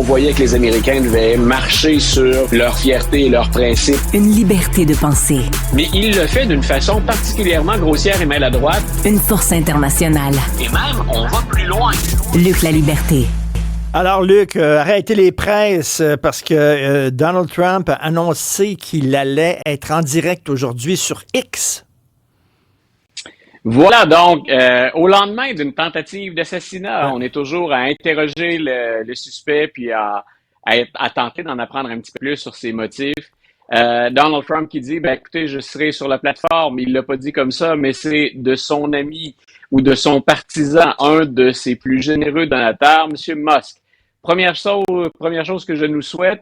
On voyait que les Américains devaient marcher sur leur fierté et leurs principes. Une liberté de penser. Mais il le fait d'une façon particulièrement grossière et maladroite. Une force internationale. Et même, on va plus loin. Luc La Liberté. Alors, Luc, arrêtez les presses parce que Donald Trump a annoncé qu'il allait être en direct aujourd'hui sur X. Voilà donc, au lendemain d'une tentative d'assassinat, on est toujours à interroger le suspect puis à tenter d'en apprendre un petit peu plus sur ses motifs. Donald Trump qui dit, écoutez, je serai sur la plateforme. Il l'a pas dit comme ça, mais c'est de son ami ou de son partisan, un de ses plus généreux donateurs, M. Musk. Première chose que je nous souhaite,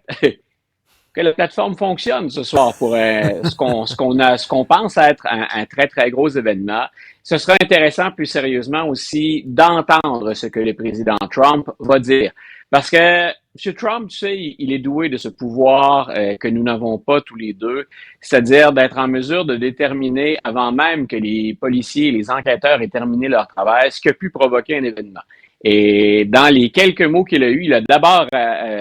que la plateforme fonctionne ce soir pour ce qu'on pense être un très, très gros événement. Ce sera intéressant, plus sérieusement aussi, d'entendre ce que le président Trump va dire. Parce que M. Trump, tu sais, il est doué de ce pouvoir que nous n'avons pas tous les deux, c'est-à-dire d'être en mesure de déterminer, avant même que les policiers et les enquêteurs aient terminé leur travail, ce qui a pu provoquer un événement. Et dans les quelques mots qu'il a eus, il a d'abord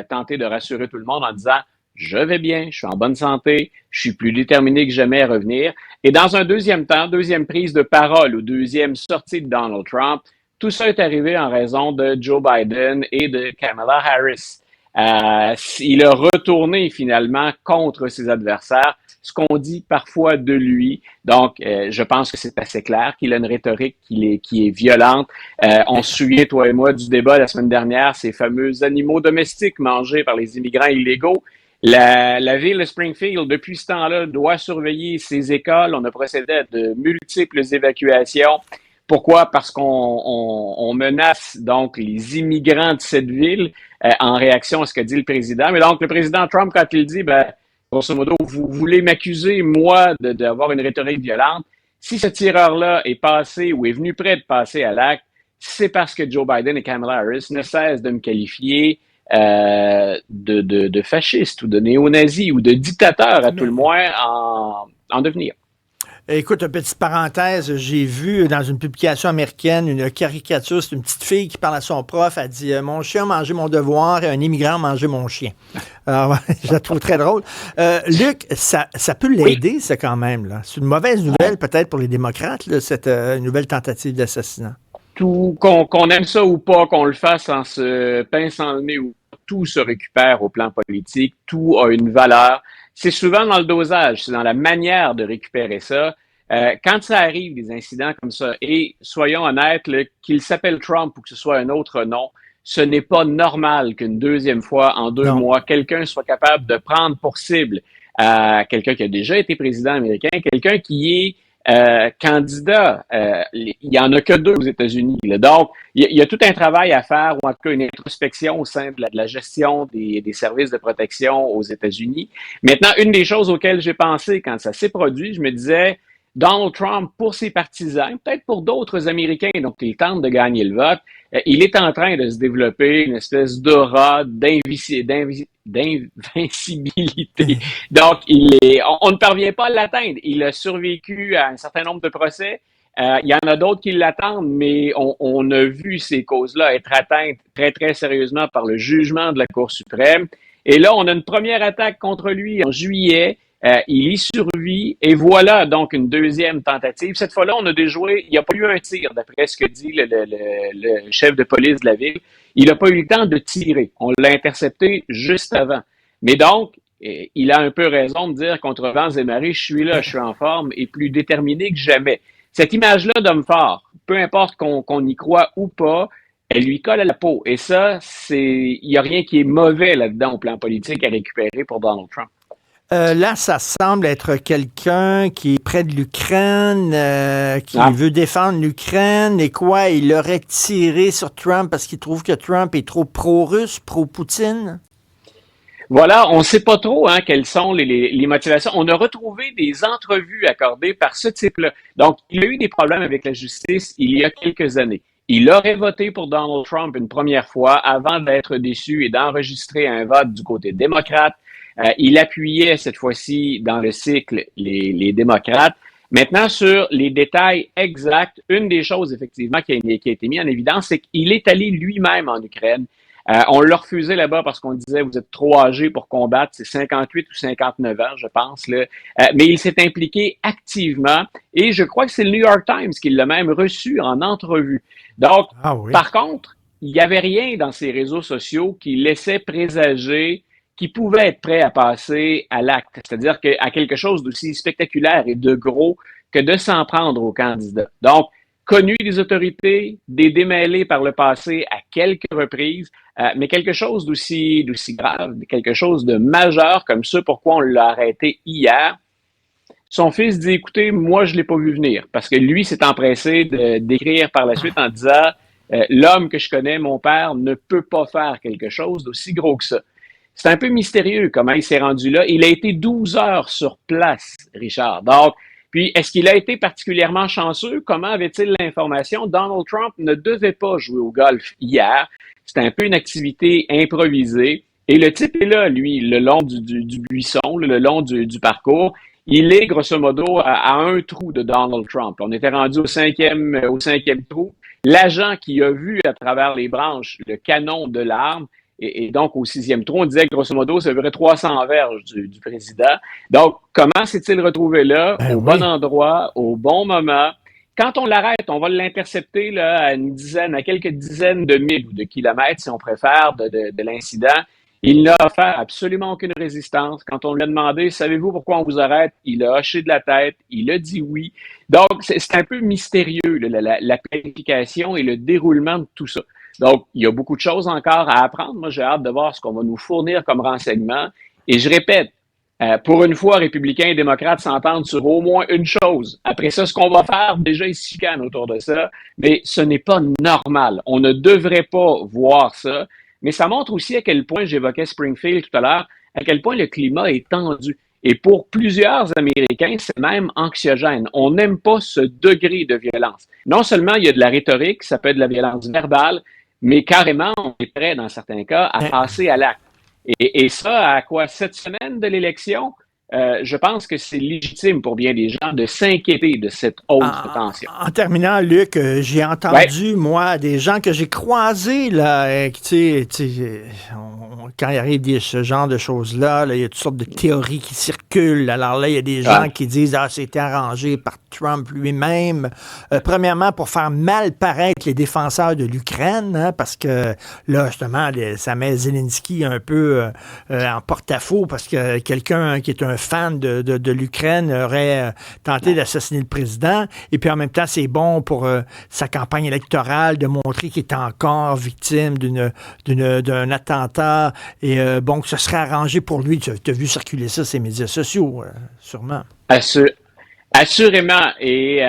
tenté de rassurer tout le monde en disant « Je vais bien, je suis en bonne santé, je suis plus déterminé que jamais à revenir. » Et dans un deuxième temps, deuxième prise de parole ou deuxième sortie de Donald Trump, tout ça est arrivé en raison de Joe Biden et de Kamala Harris. Il a retourné finalement contre ses adversaires, ce qu'on dit parfois de lui. Donc, je pense que c'est assez clair qu'il a une rhétorique qui est violente. On se souvient, toi et moi, du débat la semaine dernière, ces fameux animaux domestiques mangés par les immigrants illégaux. La ville de Springfield, depuis ce temps-là, doit surveiller ses écoles. On a procédé à de multiples évacuations. Pourquoi? Parce qu'on menace donc les immigrants de cette ville en réaction à ce que dit le président. Mais donc, le président Trump, quand il dit, grosso modo, vous voulez m'accuser, moi, d'avoir une rhétorique violente, si ce tireur-là est passé ou est venu près de passer à l'acte, c'est parce que Joe Biden et Kamala Harris ne cessent de me qualifier de fasciste ou de néo-nazi ou de dictateur, à tout le moins, en devenir. Écoute, une petite parenthèse, j'ai vu dans une publication américaine une caricature, c'est une petite fille qui parle à son prof, elle dit « Mon chien a mangé mon devoir et un immigrant a mangé mon chien ». Alors, je la trouve très drôle. Luc, ça peut l'aider, ça, quand même, là. C'est une mauvaise nouvelle, peut-être, pour les démocrates, là, cette nouvelle tentative d'assassinat. Qu'on aime ça ou pas, qu'on le fasse en se pinçant le nez ou tout se récupère au plan politique, tout a une valeur. C'est souvent dans le dosage, c'est dans la manière de récupérer ça. Quand ça arrive, des incidents comme ça, et soyons honnêtes, qu'il s'appelle Trump ou que ce soit un autre nom, ce n'est pas normal qu'une deuxième fois, en 2 mois, quelqu'un soit capable de prendre pour cible quelqu'un qui a déjà été président américain, quelqu'un qui est candidat. Il n'y en a que 2 aux États-Unis. Là. Donc, il y a tout un travail à faire, ou en tout cas une introspection au sein de la gestion des services de protection aux États-Unis. Maintenant, une des choses auxquelles j'ai pensé quand ça s'est produit, je me disais, Donald Trump, pour ses partisans, peut-être pour d'autres Américains, donc il tente de gagner le vote, il est en train de se développer une espèce d'aura d'invincibilité. Donc, on ne parvient pas à l'atteindre. Il a survécu à un certain nombre de procès. Il y en a d'autres qui l'attendent, mais on a vu ces causes-là être atteintes très, très sérieusement par le jugement de la Cour suprême. Et là, on a une première attaque contre lui en juillet. Il y survit et voilà donc une deuxième tentative. Cette fois-là, on a déjoué, il n'y a pas eu un tir, d'après ce que dit le chef de police de la ville. Il n'a pas eu le temps de tirer. On l'a intercepté juste avant. Mais donc, il a un peu raison de dire contre vents et marées, je suis là, je suis en forme et plus déterminé que jamais. Cette image-là d'homme fort, peu importe qu'on y croit ou pas, elle lui colle à la peau. Et ça, il n'y a rien qui est mauvais là-dedans au plan politique à récupérer pour Donald Trump. Là, ça semble être quelqu'un qui est près de l'Ukraine, qui veut défendre l'Ukraine et quoi, il aurait tiré sur Trump parce qu'il trouve que Trump est trop pro-russe, pro-Poutine? Voilà, on ne sait pas trop quelles sont les motivations. On a retrouvé des entrevues accordées par ce type-là. Donc, il a eu des problèmes avec la justice il y a quelques années. Il aurait voté pour Donald Trump une première fois avant d'être déçu et d'enregistrer un vote du côté démocrate. Il appuyait cette fois-ci dans le cycle les démocrates. Maintenant, sur les détails exacts, une des choses effectivement qui a été mise en évidence, c'est qu'il est allé lui-même en Ukraine. On l'a refusé là-bas parce qu'on disait, vous êtes trop âgé pour combattre. C'est 58 ou 59 ans, je pense. Là. Mais il s'est impliqué activement et je crois que c'est le New York Times qui l'a même reçu en entrevue. Donc, par contre, il n'y avait rien dans ces réseaux sociaux qui laissait présager qu'il pouvait être prêt à passer à l'acte, c'est-à-dire à quelque chose d'aussi spectaculaire et de gros que de s'en prendre aux candidats. Donc, connu des autorités, des démêlés par le passé à quelques reprises, mais quelque chose d'aussi grave, quelque chose de majeur comme ça, pourquoi on l'a arrêté hier. Son fils dit, écoutez, moi, je ne l'ai pas vu venir, parce que lui s'est empressé d'écrire par la suite en disant, l'homme que je connais, mon père, ne peut pas faire quelque chose d'aussi gros que ça. C'est un peu mystérieux comment il s'est rendu là. Il a été 12 heures sur place, Richard. Donc, puis, est-ce qu'il a été particulièrement chanceux? Comment avait-il l'information? Donald Trump ne devait pas jouer au golf hier. C'était un peu une activité improvisée. Et le type est là, lui, le long du buisson, le long du parcours. Il est, grosso modo, à un trou de Donald Trump. On était rendu au cinquième trou. L'agent qui a vu à travers les branches le canon de l'arme, et donc, au 6e trou, on disait, grosso modo, ça ferait 300 verges du président. Donc, comment s'est-il retrouvé là, au bon endroit, au bon moment? Quand on l'arrête, on va l'intercepter là, à quelques dizaines de milles ou de kilomètres, si on préfère, de l'incident. Il n'a offert absolument aucune résistance. Quand on lui a demandé, savez-vous pourquoi on vous arrête? Il a hoché de la tête, il a dit oui. Donc, c'est un peu mystérieux, la planification et le déroulement de tout ça. Donc, il y a beaucoup de choses encore à apprendre. Moi, j'ai hâte de voir ce qu'on va nous fournir comme renseignements. Et je répète, pour une fois, républicains et démocrates s'entendent sur au moins une chose. Après ça, ce qu'on va faire, déjà, ils se chicanent autour de ça. Mais ce n'est pas normal. On ne devrait pas voir ça. Mais ça montre aussi à quel point, j'évoquais Springfield tout à l'heure, à quel point le climat est tendu. Et pour plusieurs Américains, c'est même anxiogène. On n'aime pas ce degré de violence. Non seulement il y a de la rhétorique, ça peut être de la violence verbale, mais carrément, on est prêt, dans certains cas, à passer à l'acte. Et ça, à quoi? 7 semaines de l'élection? Je pense que c'est légitime pour bien des gens de s'inquiéter de cette hausse de tension. En terminant, Luc, j'ai entendu, moi, des gens que j'ai croisés, là, quand il arrive ce genre de choses-là, il y a toutes sortes de théories qui circulent. Alors là, il y a des gens qui disent « Ah, c'était arrangé par Trump lui-même. » Premièrement, pour faire mal paraître les défenseurs de l'Ukraine, hein, parce que là, justement, ça met Zelensky un peu en porte-à-faux, parce que quelqu'un qui est un fan de l'Ukraine aurait tenté d'assassiner le président. Et puis en même temps, c'est bon pour sa campagne électorale de montrer qu'il est encore victime d'un attentat et bon, que ce serait arrangé pour lui. Tu as vu circuler ça sur les médias sociaux, sûrement. Assurément. Et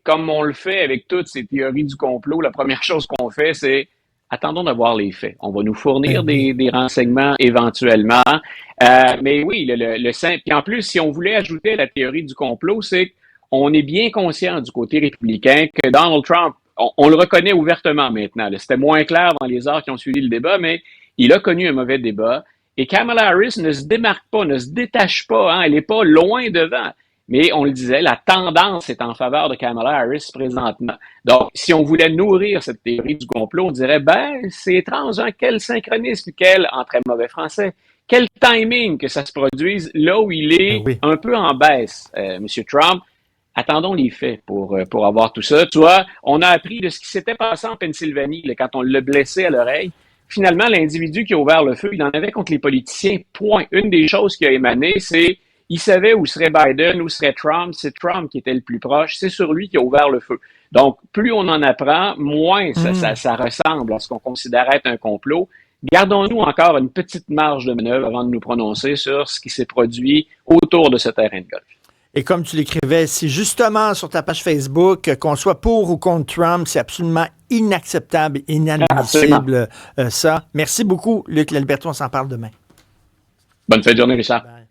comme on le fait avec toutes ces théories du complot, la première chose qu'on fait, c'est attendons d'avoir les faits. On va nous fournir des renseignements éventuellement. Mais oui, le simple. Puis en plus, si on voulait ajouter à la théorie du complot, c'est qu'on est bien conscient du côté républicain que Donald Trump, on le reconnaît ouvertement maintenant. Là. C'était moins clair dans les heures qui ont suivi le débat, mais il a connu un mauvais débat. Et Kamala Harris ne se démarque pas, ne se détache pas. Hein, elle n'est pas loin devant. Mais on le disait, la tendance est en faveur de Kamala Harris présentement. Donc, si on voulait nourrir cette théorie du complot, on dirait, c'est étrange, hein? Quel synchronisme, en très mauvais français, quel timing que ça se produise là où il est un peu en baisse, M. Trump. Attendons les faits pour avoir tout ça. Tu vois, on a appris de ce qui s'était passé en Pennsylvanie là, quand on l'a blessé à l'oreille. Finalement, l'individu qui a ouvert le feu, il en avait contre les politiciens, point. Une des choses qui a émané, c'est il savait où serait Biden, où serait Trump. C'est Trump qui était le plus proche. C'est sur lui qui a ouvert le feu. Donc, plus on en apprend, moins ça ressemble à ce qu'on considère être un complot. Gardons-nous encore une petite marge de manœuvre avant de nous prononcer sur ce qui s'est produit autour de ce terrain de golf. Et comme tu l'écrivais, si justement sur ta page Facebook, qu'on soit pour ou contre Trump, c'est absolument inacceptable, inadmissible ça. Merci beaucoup, Luc Laliberté. On s'en parle demain. Bonne fin de journée, Richard. Bye.